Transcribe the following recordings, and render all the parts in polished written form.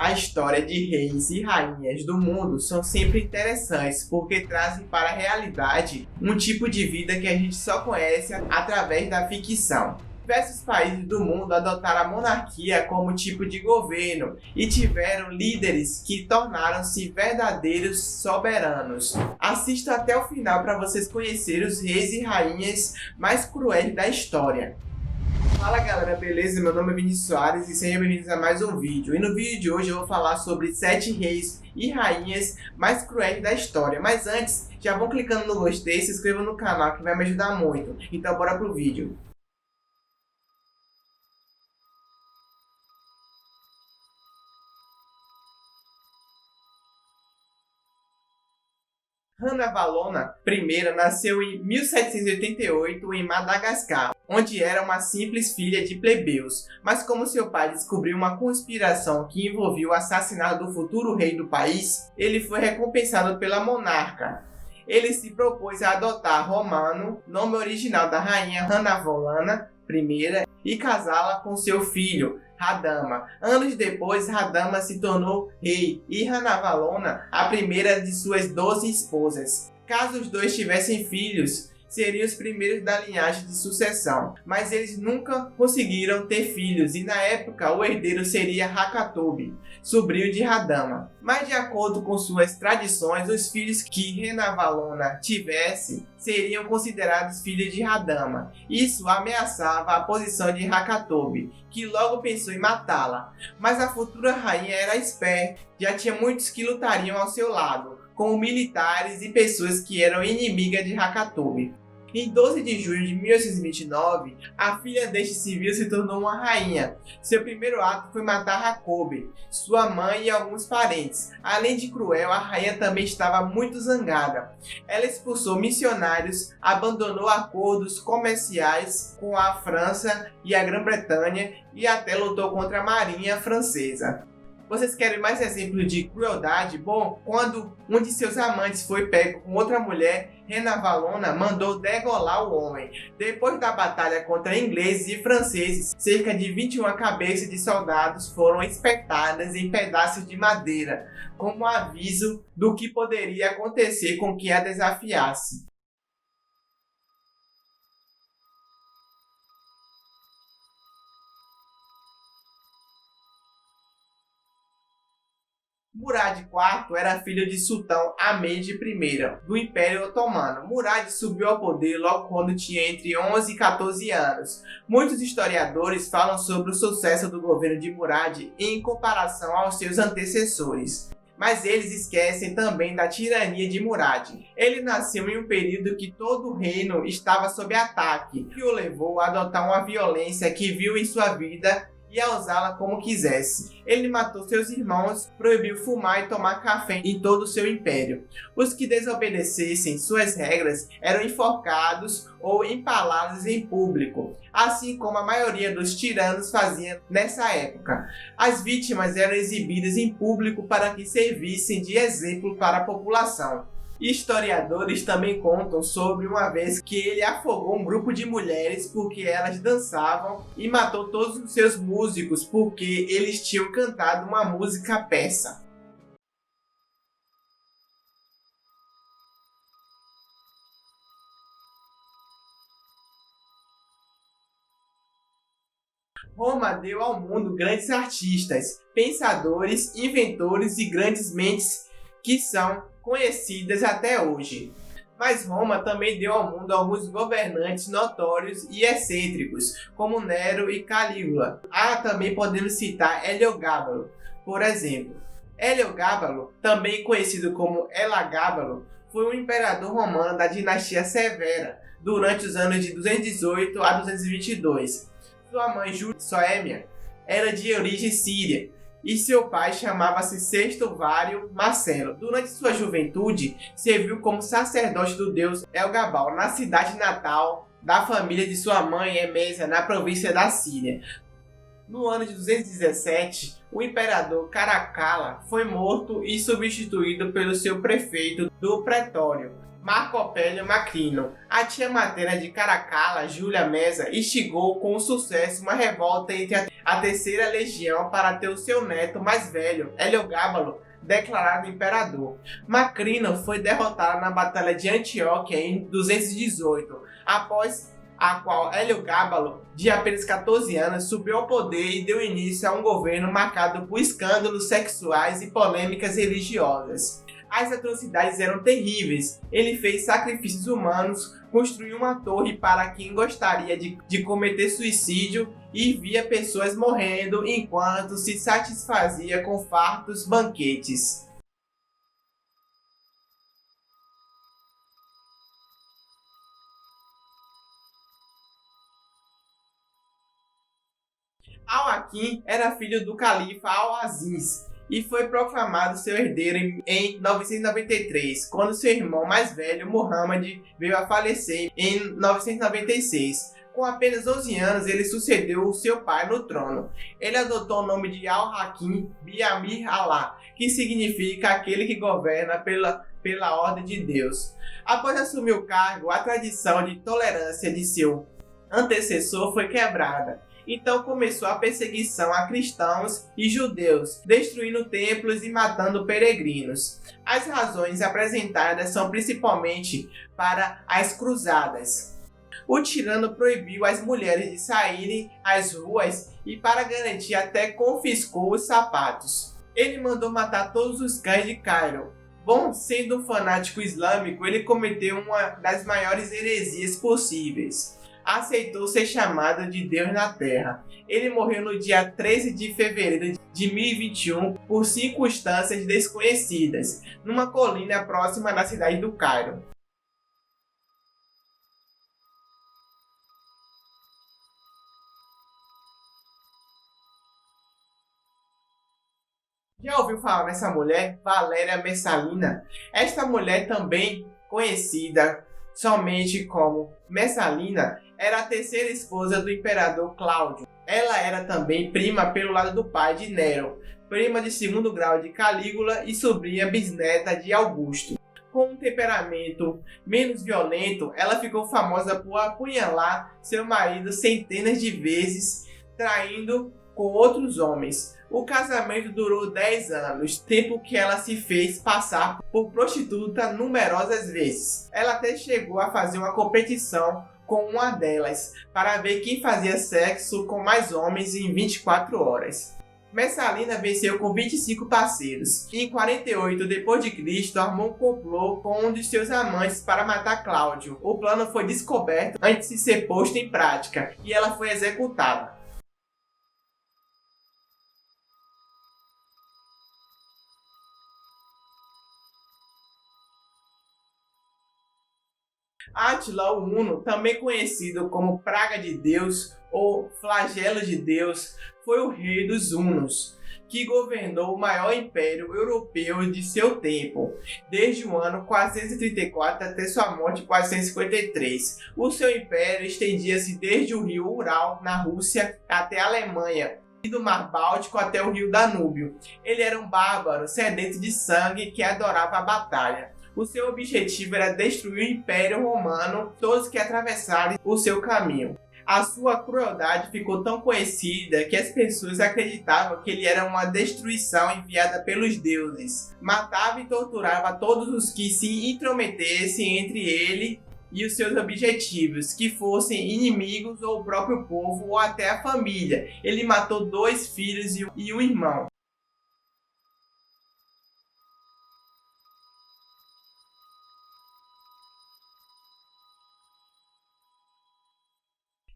A história de reis e rainhas do mundo são sempre interessantes porque trazem para a realidade um tipo de vida que a gente só conhece através da ficção. Diversos países do mundo adotaram a monarquia como tipo de governo e tiveram líderes que tornaram-se verdadeiros soberanos. Assista até o final para vocês conhecerem os reis e rainhas mais cruéis da história. Fala galera, beleza? Meu nome é Vinícius Soares e sejam bem-vindos a mais um vídeo. E no vídeo de hoje eu vou falar sobre 7 reis e rainhas mais cruéis da história. Mas antes, já vão clicando no gostei e se inscrevam no canal que vai me ajudar muito. Então bora pro vídeo. Ranavalona I nasceu em 1788 em Madagascar, onde era uma simples filha de plebeus, mas como seu pai descobriu uma conspiração que envolvia o assassinato do futuro rei do país, ele foi recompensado pela monarca. Ele se propôs a adotar Romano, nome original da rainha Ranavalona I, e casá-la com seu filho, Radama. Anos depois, Radama se tornou rei e Ranavalona a primeira de suas 12 esposas. Caso os dois tivessem filhos, seriam os primeiros da linhagem de sucessão, mas eles nunca conseguiram ter filhos e na época o herdeiro seria Hakatobi, sobrinho de Radama. Mas de acordo com suas tradições, os filhos que Ranavalona tivesse seriam considerados filhos de Radama. Isso ameaçava a posição de Hakatobi, que logo pensou em matá-la. Mas a futura rainha era esperta, já tinha muitos que lutariam ao seu lado, como militares e pessoas que eram inimigas de Hakatobi. Em 12 de junho de 1829, a filha deste civil se tornou uma rainha. Seu primeiro ato foi matar Hakobi, sua mãe e alguns parentes. Além de cruel, a rainha também estava muito zangada. Ela expulsou missionários, abandonou acordos comerciais com a França e a Grã-Bretanha e até lutou contra a marinha francesa. Vocês querem mais exemplos de crueldade? Bom, quando um de seus amantes foi pego com outra mulher, Ranavalona mandou degolar o homem. Depois da batalha contra ingleses e franceses, cerca de 21 cabeças de soldados foram espetadas em pedaços de madeira, como aviso do que poderia acontecer com quem a desafiasse. Murad IV era filho de Sultão Ahmed I, do Império Otomano. Murad subiu ao poder logo quando tinha entre 11 e 14 anos. Muitos historiadores falam sobre o sucesso do governo de Murad em comparação aos seus antecessores. Mas eles esquecem também da tirania de Murad. Ele nasceu em um período que todo o reino estava sob ataque, que o levou a adotar uma violência que viu em sua vida e a usá-la como quisesse. Ele matou seus irmãos, proibiu fumar e tomar café em todo o seu império. Os que desobedecessem suas regras eram enforcados ou empalados em público, assim como a maioria dos tiranos fazia nessa época. As vítimas eram exibidas em público para que servissem de exemplo para a população. Historiadores também contam sobre uma vez que ele afogou um grupo de mulheres porque elas dançavam e matou todos os seus músicos porque eles tinham cantado uma música persa. Roma deu ao mundo grandes artistas, pensadores, inventores e grandes mentes que são conhecidas até hoje. Mas Roma também deu ao mundo alguns governantes notórios e excêntricos, como Nero e Calígula. Também podemos citar Heliogábalo, por exemplo. Heliogábalo, também conhecido como Elagabalus, foi um imperador romano da dinastia Severa, durante os anos de 218 a 222. Sua mãe, Júlia Soémia, era de origem síria, e seu pai chamava-se Sexto Vário Marcelo. Durante sua juventude, serviu como sacerdote do deus Elgabal, na cidade natal da família de sua mãe, Emésia, na província da Síria. No ano de 217, o imperador Caracalla foi morto e substituído pelo seu prefeito do pretório, Marco-Pélio Macrino. A tia materna de Caracalla, Júlia Mesa, instigou com sucesso uma revolta entre a Terceira Legião para ter o seu neto mais velho, Heliogábalo, declarado imperador. Macrino foi derrotada na Batalha de Antioquia em 218, após a qual Heliogábalo, de apenas 14 anos, subiu ao poder e deu início a um governo marcado por escândalos sexuais e polêmicas religiosas. As atrocidades eram terríveis. Ele fez sacrifícios humanos, construiu uma torre para quem gostaria de cometer suicídio e via pessoas morrendo enquanto se satisfazia com fartos banquetes. Al-Hakim era filho do califa Al-Aziz e foi proclamado seu herdeiro em 993, quando seu irmão mais velho, Muhammad, veio a falecer em 996. Com apenas 11 anos, ele sucedeu o seu pai no trono. Ele adotou o nome de Al-Hakim bi-Amr Allah, que significa aquele que governa pela ordem de Deus. Após assumir o cargo, a tradição de tolerância de seu antecessor foi quebrada. Então começou a perseguição a cristãos e judeus, destruindo templos e matando peregrinos. As razões apresentadas são principalmente para as cruzadas. O tirano proibiu as mulheres de saírem às ruas e, para garantir, até confiscou os sapatos. Ele mandou matar todos os cães de Cairo. Bom, sendo um fanático islâmico, ele cometeu uma das maiores heresias possíveis. Aceitou ser chamado de Deus na Terra. Ele morreu no dia 13 de fevereiro de 1021 por circunstâncias desconhecidas, numa colina próxima da cidade do Cairo. Já ouviu falar nessa mulher, Valéria Messalina? Esta mulher, também conhecida somente como Messalina, era a terceira esposa do imperador Cláudio. Ela era também prima pelo lado do pai de Nero, prima de segundo grau de Calígula e sobrinha bisneta de Augusto. Com um temperamento menos violento, ela ficou famosa por apunhalar seu marido centenas de vezes, traindo com outros homens. O casamento durou 10 anos, tempo que ela se fez passar por prostituta numerosas vezes. Ela até chegou a fazer uma competição com uma delas, para ver quem fazia sexo com mais homens em 24 horas. Messalina venceu com 25 parceiros. Em 48 d.C., armou um complô com um de seus amantes para matar Cláudio. O plano foi descoberto antes de ser posto em prática, e ela foi executada. Átila o Huno, também conhecido como Praga de Deus ou Flagelo de Deus, foi o rei dos Hunos, que governou o maior império europeu de seu tempo, desde o ano 434 até sua morte em 453. O seu império estendia-se desde o rio Ural, na Rússia, até a Alemanha, e do Mar Báltico até o rio Danúbio. Ele era um bárbaro, sedento de sangue, que adorava a batalha. O seu objetivo era destruir o Império Romano, todos que atravessarem o seu caminho. A sua crueldade ficou tão conhecida que as pessoas acreditavam que ele era uma destruição enviada pelos deuses. Matava e torturava todos os que se intrometessem entre ele e os seus objetivos, que fossem inimigos ou o próprio povo ou até a família. Ele matou 2 filhos e um irmão.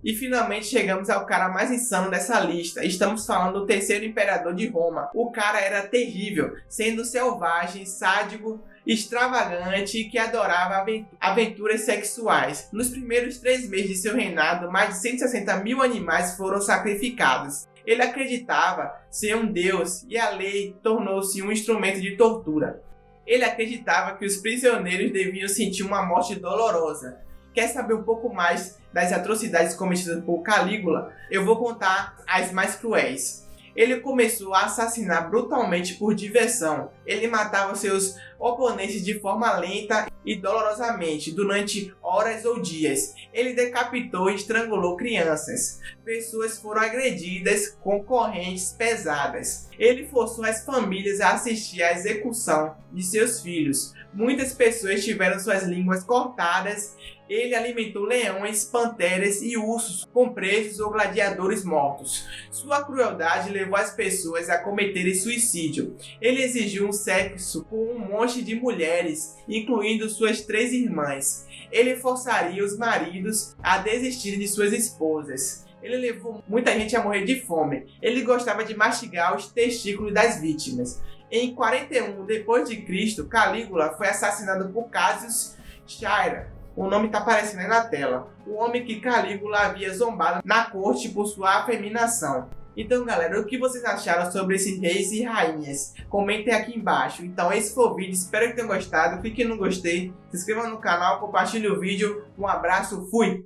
E finalmente chegamos ao cara mais insano dessa lista. Estamos falando do terceiro imperador de Roma. O cara era terrível, sendo selvagem, sádico, extravagante e que adorava aventuras sexuais. Nos primeiros 3 meses de seu reinado, mais de 160 mil animais foram sacrificados. Ele acreditava ser um deus e a lei tornou-se um instrumento de tortura. Ele acreditava que os prisioneiros deviam sentir uma morte dolorosa. Quer saber um pouco mais das atrocidades cometidas por Calígula? Eu vou contar as mais cruéis. Ele começou a assassinar brutalmente por diversão. Ele matava seus oponentes de forma lenta e dolorosamente durante horas ou dias. Ele decapitou e estrangulou crianças. Pessoas foram agredidas com correntes pesadas. Ele forçou as famílias a assistir à execução de seus filhos. Muitas pessoas tiveram suas línguas cortadas. Ele alimentou leões, panteras e ursos com presos ou gladiadores mortos. Sua crueldade levou as pessoas a cometerem suicídio. Ele exigiu um sexo com um monte de mulheres, incluindo suas 3 irmãs. Ele forçaria os maridos a desistirem de suas esposas. Ele levou muita gente a morrer de fome. Ele gostava de mastigar os testículos das vítimas. Em 41 d.C., Calígula foi assassinado por Cassius Chaira. O nome está aparecendo aí na tela. O homem que Calígula havia zombado na corte por sua afeminação. Então, galera, o que vocês acharam sobre esses reis e rainhas? Comentem aqui embaixo. Então, esse foi o vídeo. Espero que tenham gostado. Clique no gostei, se inscreva no canal, compartilhe o vídeo. Um abraço, fui!